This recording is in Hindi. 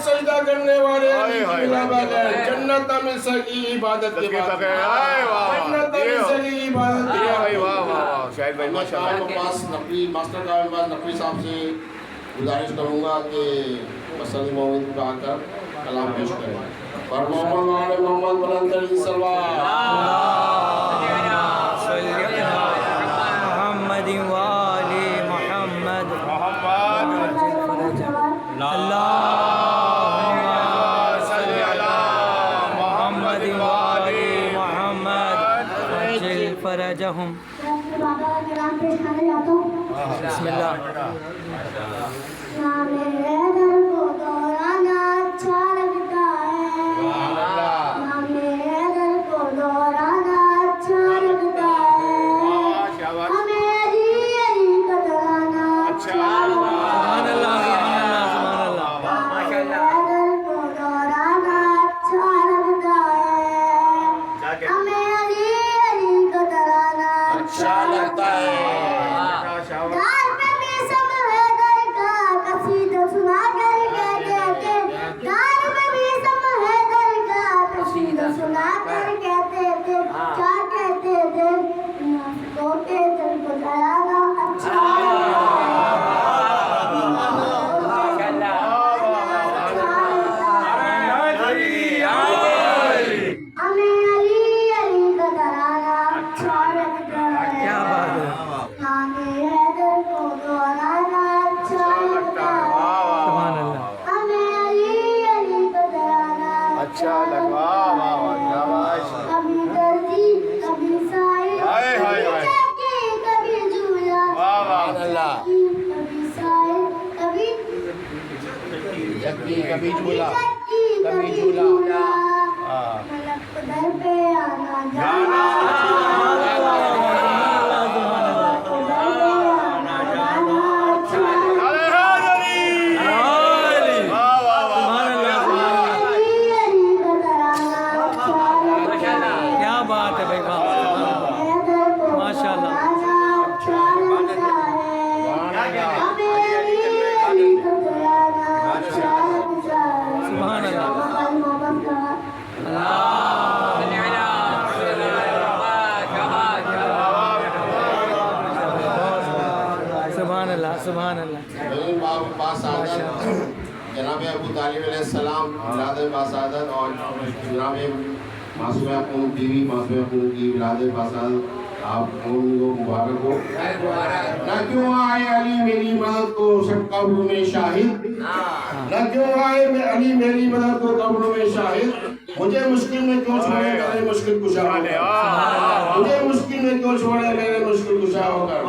सजदा करने वाले अली की बिला बगैर जन्नत में सगी इबादत के बाद जन्नत में सगी इबादत के बाद। वाह वाह शाहिद भाई माशाल्लाह। पास नकवी मास्टर का नकवी साहब से गुजारिश करूँगा कि मसली मोहम्मद को आकर कलाम पेश करें। पर मोहम्मद वाले मोहम्मद बुलंद सल्लल्लाहु मोहम्मद वाले मोहम्मद मोहम्मद वाले मोहम्मद फरजहुम। बिस्मिल्लाह। कभी झूला कभी झूला क्या बात है भाई, माशाल्लाह। सुभान अल्लाह सुभान अल्लाह। जनाब अबू तालिब अलैहिस्सलाम विलादत बासादत और जनाब मासूम अपून बीवी मासूम अपून की विलादत बासादत आप उनको मुबारक हो। न क्यों आए अली मेरी मदद को सब कब्र में शाहिद, न क्यों आए अली मेरी मदद को कब्र में शाहिद, मुझे मुश्किल में क्यों छोड़े मेरे मुश्किल कुशा होकर, मुझे मुश्किल में क्यों छोड़े मेरे मुश्किल कुशा होकर।